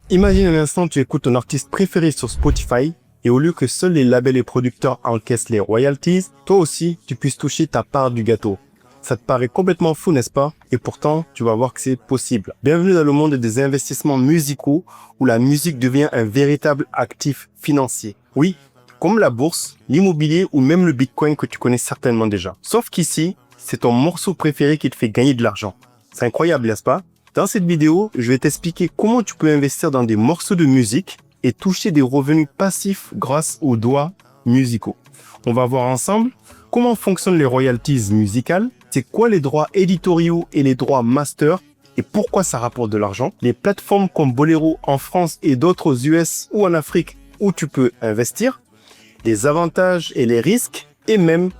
Imagine un instant, tu écoutes ton artiste préféré sur Spotify et au lieu que seuls les labels et producteurs encaissent les royalties, toi aussi, tu puisses toucher ta part du gâteau. Ça te paraît complètement fou, n'est-ce pas? Et pourtant, tu vas voir que c'est possible. Bienvenue dans le monde des investissements musicaux où la musique devient un véritable actif financier. Oui, comme la bourse, l'immobilier ou même le Bitcoin que tu connais certainement déjà. Sauf qu'ici, c'est ton morceau préféré qui te fait gagner de l'argent. C'est incroyable, n'est-ce pas? Dans cette vidéo, je vais t'expliquer comment tu peux investir dans des morceaux de musique et toucher des revenus passifs grâce aux droits musicaux. On va voir ensemble comment fonctionnent les royalties musicales, c'est quoi les droits éditoriaux et les droits master et pourquoi ça rapporte de l'argent, les plateformes comme Bolero en France et d'autres aux US ou en Afrique où tu peux investir, les avantages et les risques et même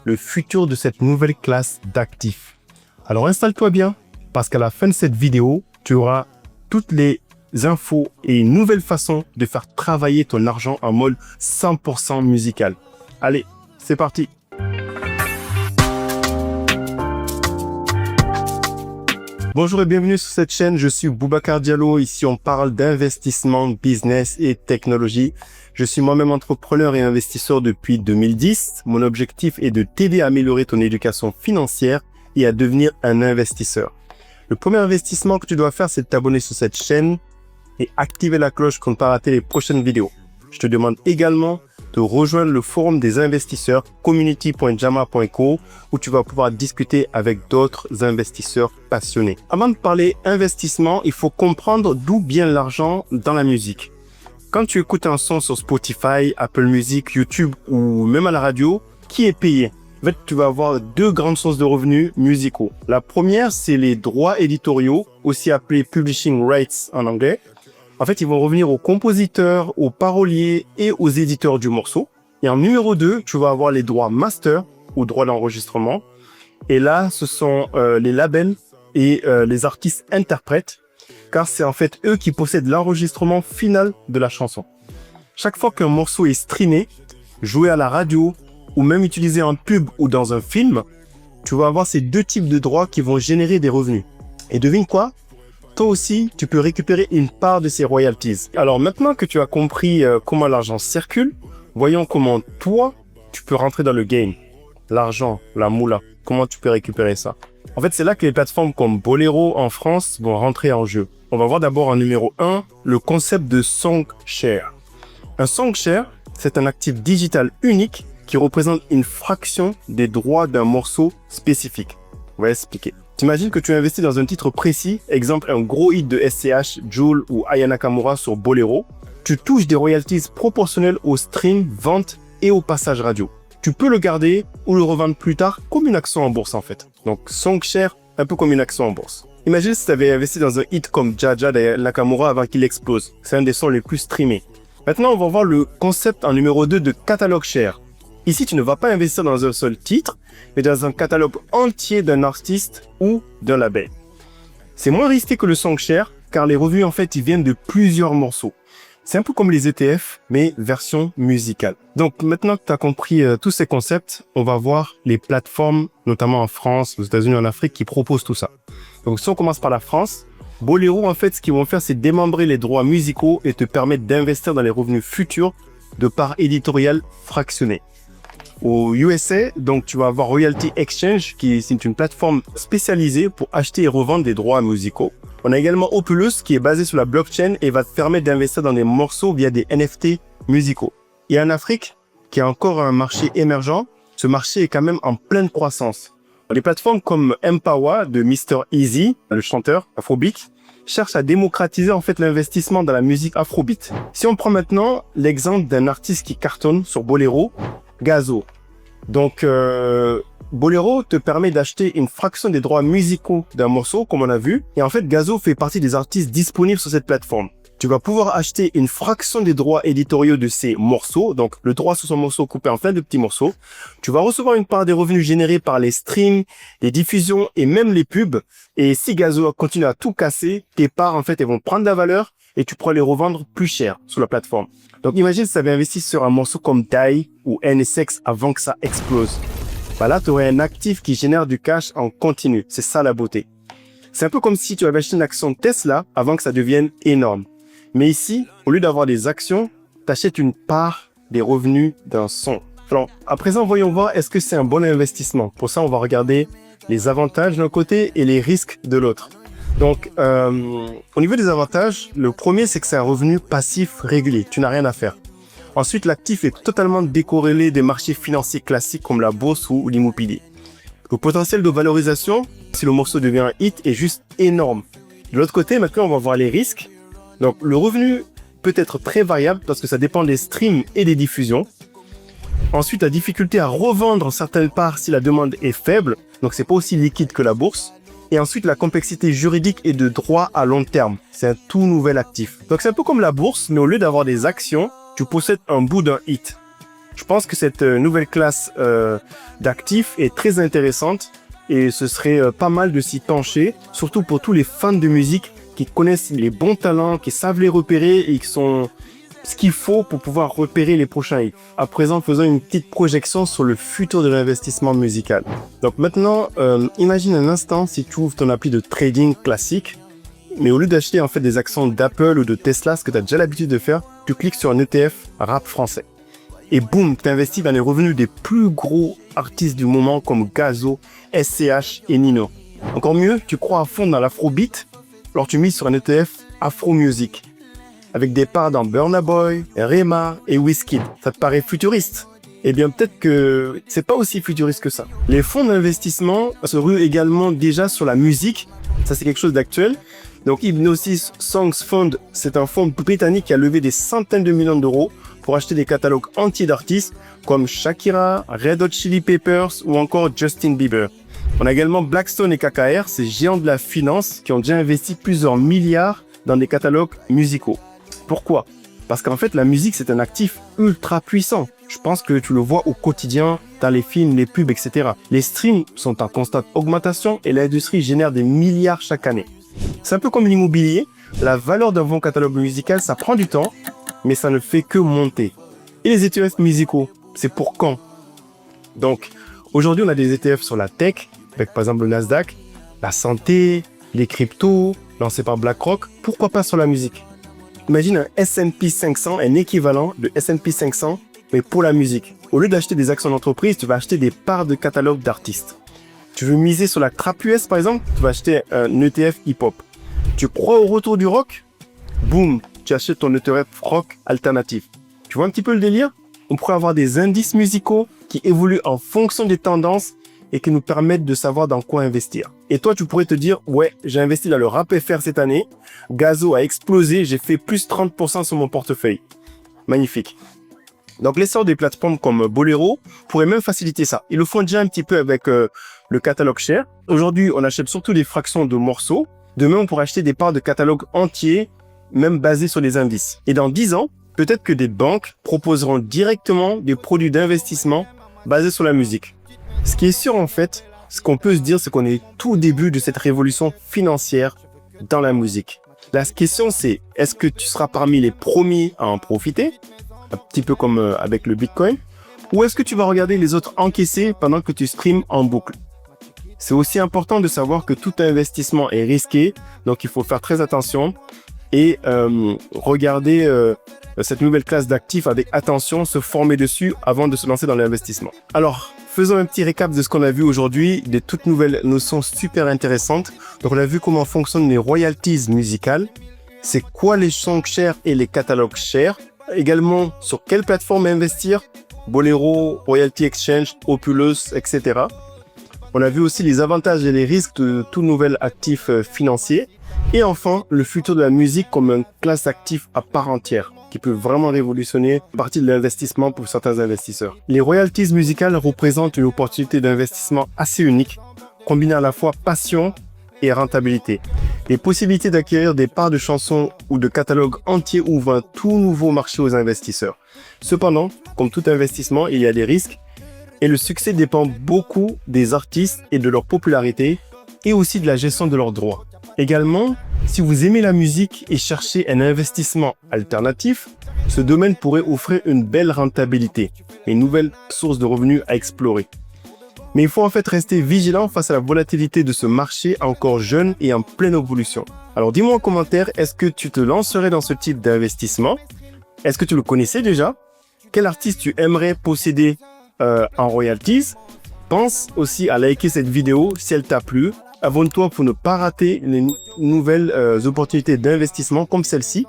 le futur de cette nouvelle classe d'actifs. Alors installe-toi bien parce qu'à la fin de cette vidéo, tu auras toutes les infos et une nouvelle façon de faire travailler ton argent en mode 100% musical. Allez, c'est parti! Bonjour et bienvenue sur cette chaîne, je suis Boubacar Diallo. Ici, on parle d'investissement, business et technologie. Je suis moi-même entrepreneur et investisseur depuis 2010. Mon objectif est de t'aider à améliorer ton éducation financière et à devenir un investisseur. Le premier investissement que tu dois faire, c'est de t'abonner sur cette chaîne et activer la cloche pour ne pas rater les prochaines vidéos. Je te demande également de rejoindre le forum des investisseurs community.jama.co où tu vas pouvoir discuter avec d'autres investisseurs passionnés. Avant de parler investissement, il faut comprendre d'où vient l'argent dans la musique. Quand tu écoutes un son sur Spotify, Apple Music, YouTube ou même à la radio, qui est payé? En fait, tu vas avoir deux grandes sources de revenus musicaux. La première, c'est les droits éditoriaux, aussi appelés publishing rights en anglais. En fait, ils vont revenir aux compositeurs, aux paroliers et aux éditeurs du morceau. Et en numéro 2, tu vas avoir les droits master ou droits d'enregistrement. Et là, ce sont les labels et les artistes interprètes, car c'est en fait eux qui possèdent l'enregistrement final de la chanson. Chaque fois qu'un morceau est streamé, joué à la radio ou même utilisé en pub ou dans un film, tu vas avoir ces deux types de droits qui vont générer des revenus. Et devine quoi? Toi aussi, tu peux récupérer une part de ces royalties. Alors maintenant que tu as compris comment l'argent circule, voyons comment toi, tu peux rentrer dans le game. L'argent, la moula, comment tu peux récupérer ça? En fait, c'est là que les plateformes comme Bolero en France vont rentrer en jeu. On va voir d'abord en numéro 1, le concept de song share. Un song share, c'est un actif digital unique qui représente une fraction des droits d'un morceau spécifique. On va expliquer. T'imagines que tu investis dans un titre précis, exemple un gros hit de SCH, Jul ou Aya Nakamura sur Bolero. Tu touches des royalties proportionnelles au stream, vente et au passage radio. Tu peux le garder ou le revendre plus tard comme une action en bourse en fait. Donc song share, un peu comme une action en bourse. Imagine si tu avais investi dans un hit comme Jaja d'Aya Nakamura avant qu'il explose. C'est un des sons les plus streamés. Maintenant, on va voir le concept en numéro 2 de catalogue share. Ici, tu ne vas pas investir dans un seul titre, mais dans un catalogue entier d'un artiste ou d'un label. C'est moins risqué que le song share, car les revenus, en fait, ils viennent de plusieurs morceaux. C'est un peu comme les ETF, mais version musicale. Donc, maintenant que tu as compris tous ces concepts, on va voir les plateformes, notamment en France, aux États-Unis, en Afrique, qui proposent tout ça. Donc, si on commence par la France, Bolero, en fait, ce qu'ils vont faire, c'est démembrer les droits musicaux et te permettre d'investir dans les revenus futurs de part éditoriale fractionnée. Au USA, donc tu vas avoir Royalty Exchange, qui est une plateforme spécialisée pour acheter et revendre des droits musicaux. On a également Opulus, qui est basé sur la blockchain et va te permettre d'investir dans des morceaux via des NFT musicaux. Et en Afrique, qui est encore un marché émergent, ce marché est quand même en pleine croissance. Les plateformes comme Empower de Mr. Easy, le chanteur Afrobeat, cherchent à démocratiser en fait l'investissement dans la musique Afrobeat. Si on prend maintenant l'exemple d'un artiste qui cartonne sur Bolero, Gazo. Donc, Bolero te permet d'acheter une fraction des droits musicaux d'un morceau, comme on a vu. Et en fait, Gazo fait partie des artistes disponibles sur cette plateforme. Tu vas pouvoir acheter une fraction des droits éditoriaux de ces morceaux. Donc, le droit sur son morceau coupé en plein de petits morceaux. Tu vas recevoir une part des revenus générés par les streams, les diffusions et même les pubs. Et si Gazo continue à tout casser, tes parts, en fait, elles vont prendre de la valeur et tu pourras les revendre plus cher sur la plateforme. Donc, imagine si tu avais investi sur un morceau comme Die ou NSX avant que ça explose. Bah là, tu aurais un actif qui génère du cash en continu. C'est ça la beauté. C'est un peu comme si tu avais acheté une action Tesla avant que ça devienne énorme. Mais ici, au lieu d'avoir des actions, tu achètes une part des revenus d'un son. Alors, à présent, voyons voir est-ce que c'est un bon investissement. Pour ça, on va regarder les avantages d'un côté et les risques de l'autre. Donc, au niveau des avantages, le premier, c'est que c'est un revenu passif régulier. Tu n'as rien à faire. Ensuite, l'actif est totalement décorrélé des marchés financiers classiques comme la bourse ou l'immobilier. Le potentiel de valorisation, si le morceau devient un hit, est juste énorme. De l'autre côté, maintenant, on va voir les risques. Donc, le revenu peut être très variable parce que ça dépend des streams et des diffusions. Ensuite, la difficulté à revendre certaines parts si la demande est faible. Donc, c'est pas aussi liquide que la bourse. Et ensuite, la complexité juridique et de droit à long terme. C'est un tout nouvel actif. Donc, c'est un peu comme la bourse, mais au lieu d'avoir des actions, tu possèdes un bout d'un hit. Je pense que cette nouvelle classe d'actifs est très intéressante et ce serait pas mal de s'y pencher, surtout pour tous les fans de musique qui connaissent les bons talents, qui savent les repérer et qui sont ce qu'il faut pour pouvoir repérer les prochains hits. À présent, faisons une petite projection sur le futur de l'investissement musical. Donc maintenant, imagine un instant si tu ouvres ton appli de trading classique, mais au lieu d'acheter en fait des actions d'Apple ou de Tesla, ce que tu as déjà l'habitude de faire, tu cliques sur un ETF rap français. Et boum, tu investis dans les revenus des plus gros artistes du moment comme Gazo, SCH et Nino. Encore mieux, tu crois à fond dans l'afrobeat, alors tu mises sur un ETF Afro Music, avec des parts dans Burna Boy, Rema et Wizkid. Ça te paraît futuriste? Eh bien, peut-être que c'est pas aussi futuriste que ça. Les fonds d'investissement se ruent également déjà sur la musique. Ça, c'est quelque chose d'actuel. Donc, Hypnosis Songs Fund, c'est un fonds britannique qui a levé des centaines de millions d'euros pour acheter des catalogues entiers d'artistes comme Shakira, Red Hot Chili Peppers ou encore Justin Bieber. On a également Blackstone et KKR, ces géants de la finance qui ont déjà investi plusieurs milliards dans des catalogues musicaux. Pourquoi? Parce qu'en fait, la musique, c'est un actif ultra puissant. Je pense que tu le vois au quotidien, dans les films, les pubs, etc. Les streams sont en constante augmentation et l'industrie génère des milliards chaque année. C'est un peu comme l'immobilier. La valeur d'un bon catalogue musical, ça prend du temps, mais ça ne fait que monter. Et les ETF musicaux, c'est pour quand? Donc, aujourd'hui, on a des ETF sur la tech, avec par exemple le Nasdaq, la santé, les cryptos, lancés par BlackRock. Pourquoi pas sur la musique? Imagine un S&P 500, un équivalent de S&P 500, mais pour la musique. Au lieu d'acheter des actions d'entreprise, tu vas acheter des parts de catalogue d'artistes. Tu veux miser sur la trappe US, par exemple, tu vas acheter un ETF hip-hop. Tu crois au retour du rock? Boum, tu achètes ton ETF rock alternatif. Tu vois un petit peu le délire? On pourrait avoir des indices musicaux qui évoluent en fonction des tendances et qui nous permettent de savoir dans quoi investir. Et toi, tu pourrais te dire, ouais, j'ai investi dans le rap FR cette année, Gazo a explosé, j'ai fait plus 30% sur mon portefeuille. Magnifique. Donc, l'essor des plateformes comme Bolero pourrait même faciliter ça. Ils le font déjà un petit peu avec le catalogue share. Aujourd'hui, on achète surtout des fractions de morceaux. Demain, on pourrait acheter des parts de catalogue entiers, même basés sur les indices. Et dans 10 ans, peut-être que des banques proposeront directement des produits d'investissement basés sur la musique. Ce qui est sûr, en fait, ce qu'on peut se dire, c'est qu'on est tout au début de cette révolution financière dans la musique. La question, c'est, est-ce que tu seras parmi les premiers à en profiter, un petit peu comme avec le Bitcoin, ou est-ce que tu vas regarder les autres encaisser pendant que tu streams en boucle? C'est aussi important de savoir que tout investissement est risqué, donc il faut faire très attention et regarder cette nouvelle classe d'actifs avec attention, se former dessus avant de se lancer dans l'investissement. Alors, faisons un petit récap de ce qu'on a vu aujourd'hui, des toutes nouvelles notions super intéressantes. Donc, on a vu comment fonctionnent les royalties musicales, c'est quoi les songs share et les catalogues share, également sur quelle plateforme investir, Bolero, Royalty Exchange, Opulus, etc. On a vu aussi les avantages et les risques de tout nouvel actif financier. Et enfin, le futur de la musique comme une classe d'actifs à part entière, qui peut vraiment révolutionner une partie de l'investissement pour certains investisseurs. Les royalties musicales représentent une opportunité d'investissement assez unique, combinant à la fois passion et rentabilité. Les possibilités d'acquérir des parts de chansons ou de catalogues entiers ouvrent un tout nouveau marché aux investisseurs. Cependant, comme tout investissement, il y a des risques, et le succès dépend beaucoup des artistes et de leur popularité, et aussi de la gestion de leurs droits. Également, si vous aimez la musique et cherchez un investissement alternatif, ce domaine pourrait offrir une belle rentabilité et une nouvelle source de revenus à explorer. Mais il faut en fait rester vigilant face à la volatilité de ce marché encore jeune et en pleine évolution. Alors dis-moi en commentaire, est-ce que tu te lancerais dans ce type d'investissement? Est-ce que tu le connaissais déjà? Quel artiste tu aimerais posséder en royalties? Pense aussi à liker cette vidéo si elle t'a plu. Abonne-toi pour ne pas rater les nouvelles opportunités d'investissement comme celle-ci.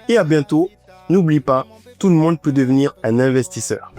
Et à bientôt. N'oublie pas, tout le monde peut devenir un investisseur.